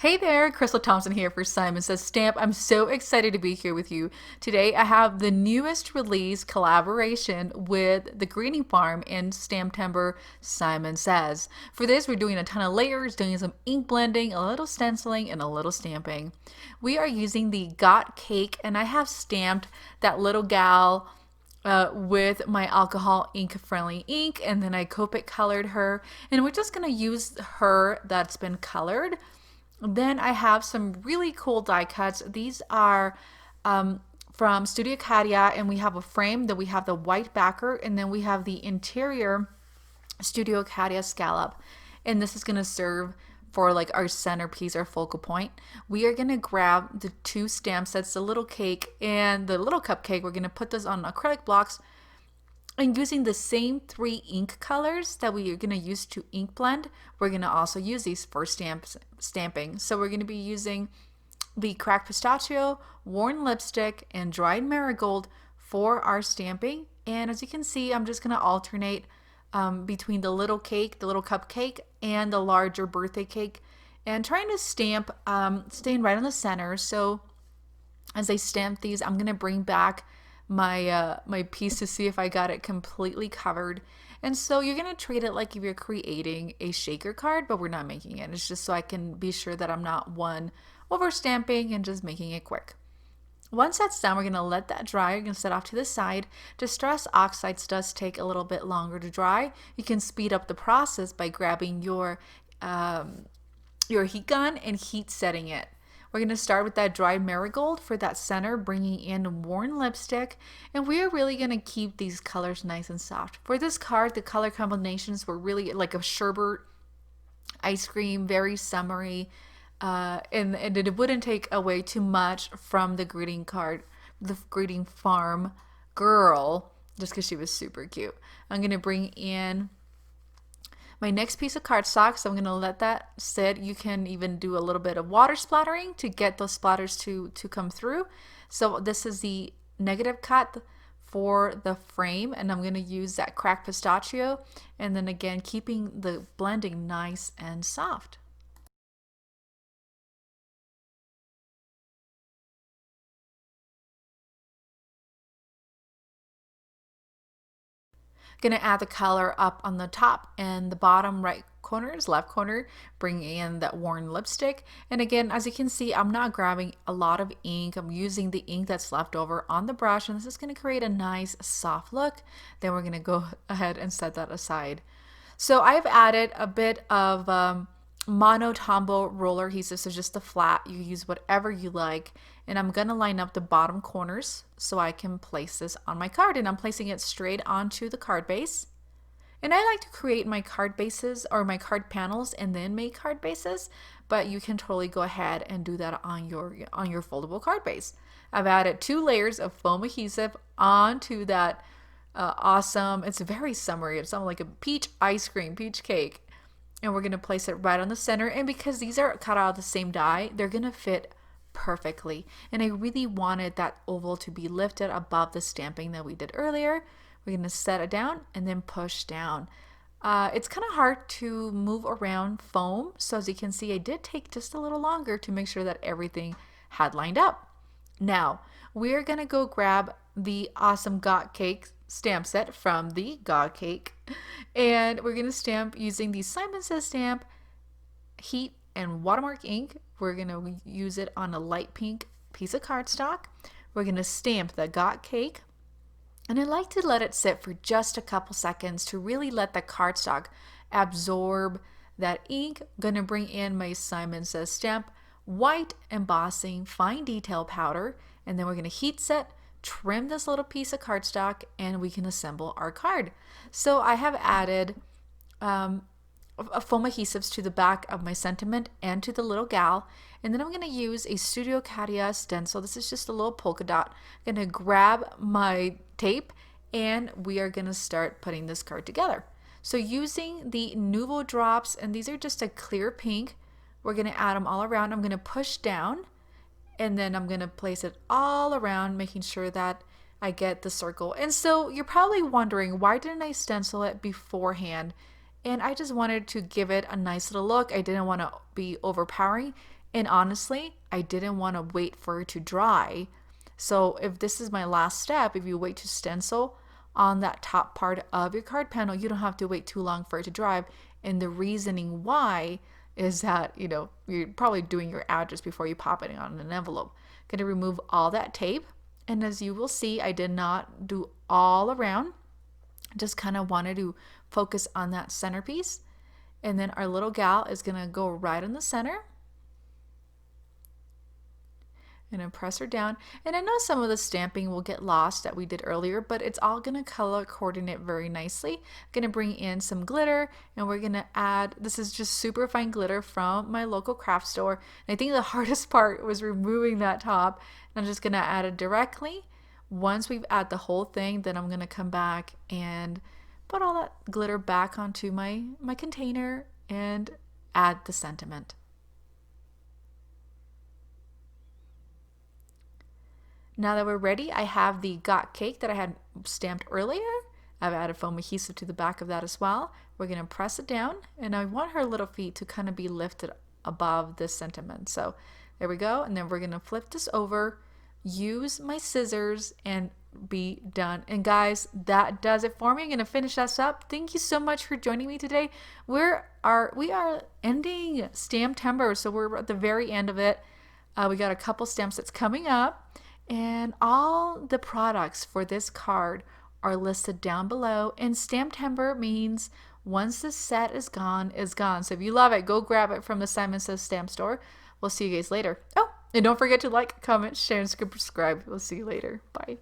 Hey there, Crystal Thompson here for Simon Says Stamp. I'm so excited to be here with you. Today I have the newest release collaboration with the Greeting Farm in Stamptember Simon Says. For this, we're doing a ton of layers, doing some ink blending, a little stenciling, and a little stamping. We are using the Got Cake, and I have stamped that little gal with my alcohol ink friendly ink, and then I Copic colored her, and we're just gonna use her that's been colored. Then I have some really cool die cuts. These are from Studio Cadia, and we have a frame, then we have the white backer, and then we have the interior Studio Cadia scallop. And this is going to serve for like our centerpiece or focal point. We are going to grab the two stamp sets, the little cake and the little cupcake. We're going to put this on acrylic blocks, and using the same three ink colors that we are going to use to ink blend, we're going to also use these for stamping. So we're going to be using the cracked pistachio, worn lipstick, and dried marigold for our stamping. And as you can see, I'm just going to alternate between the little cake, the little cupcake, and the larger birthday cake, and trying to stamp, staying right on the center. So as I stamp these, I'm going to bring back my piece to see if I got it completely covered. And so you're going to treat it like if you're creating a shaker card, but we're not making it. It's just so I can be sure that I'm not over stamping and just making it quick. Once that's done, we're going to let that dry. You're going to set off to the side. Distress oxides does take a little bit longer to dry. You can speed up the process by grabbing your heat gun and heat setting it. We're going to start with that dried marigold for that center, bringing in worn lipstick, and we are really going to keep these colors nice and soft. For this card, the color combinations were really like a sherbet ice cream, very summery, and it wouldn't take away too much from the greeting card, the greeting farm girl, just because she was super cute. I'm going to bring in my next piece of cardstock, so I'm going to let that sit. You can even do a little bit of water splattering to get those splatters to come through. So this is the negative cut for the frame, and I'm going to use that cracked pistachio, and then again keeping the blending nice and soft. Gonna add the color up on the top and the bottom right corners, left corner, bring in that worn lipstick. And again, as you can see, I'm not grabbing a lot of ink. I'm using the ink that's left over on the brush, and this is gonna create a nice soft look. Then we're gonna go ahead and set that aside. So I've added a bit of mono Tombow roller adhesive, so just the flat. You use whatever you like, and I'm gonna line up the bottom corners so I can place this on my card, and I'm placing it straight onto the card base. And I like to create my card bases or my card panels and then make card bases, but you can totally go ahead and do that on your foldable card base. I've added 2 layers of foam adhesive onto that awesome, it's very summery, it's almost like a peach ice cream, peach cake. And we're going to place it right on the center, and because these are cut out of the same die, they're going to fit perfectly. And I really wanted that oval to be lifted above the stamping that we did earlier. We're going to set it down and then push down. It's kind of hard to move around foam, so as you can see, I did take just a little longer to make sure that everything had lined up. Now we're going to go grab the awesome Got Cake stamp set from the God Cake, and we're going to stamp using the Simon Says Stamp heat and watermark ink. We're going to use it on a light pink piece of cardstock. We're going to stamp the God Cake, and I like to let it sit for just a couple seconds to really let the cardstock absorb that ink. I'm going to bring in my Simon Says Stamp white embossing fine detail powder, and then we're going to heat set, trim this little piece of cardstock, and we can assemble our card. So I have added foam adhesives to the back of my sentiment and to the little gal, and then I'm going to use a Studio Cadia stencil. This is just a little polka dot. I'm going to grab my tape, and we are going to start putting this card together. So using the Nouveau drops, and these are just a clear pink, we're going to add them all around. I'm going to push down, and then I'm going to place it all around, making sure that I get the circle. And so you're probably wondering, why didn't I stencil it beforehand? And I just wanted to give it a nice little look. I didn't want to be overpowering, And honestly, I didn't want to wait for it to dry. So if this is my last step, if you wait to stencil on that top part of your card panel, you don't have to wait too long for it to dry. And the reasoning why is that, you know, you're probably doing your address before you pop it on an envelope. Gonna remove all that tape. And as you will see, I did not do all around. Just kind of wanted to focus on that centerpiece. And then our little gal is gonna go right in the center. And then press her down. And I know some of the stamping will get lost that we did earlier, but it's all gonna color coordinate very nicely. I'm gonna bring in some glitter, and we're gonna add, this is just super fine glitter from my local craft store. And I think the hardest part was removing that top. And I'm just gonna add it directly. Once we've added the whole thing, then I'm gonna come back and put all that glitter back onto my container and add the sentiment. Now that we're ready, I have the got cake that I had stamped earlier. I've added foam adhesive to the back of that as well. We're gonna press it down, and I want her little feet to kind of be lifted above this sentiment. So there we go, and then we're gonna flip this over, use my scissors, and be done. And guys, that does it for me. I'm gonna finish this up. Thank you so much for joining me today. We are ending Stamptember, so we're at the very end of it. We got a couple stamp sets coming up, and all the products for this card are listed down below. And Stamptember means once the set is gone, is gone. So if you love it, go grab it from the Simon Says Stamp Store. We'll see you guys later. Oh, and don't forget to like, comment, share, and subscribe. We'll see you later. Bye.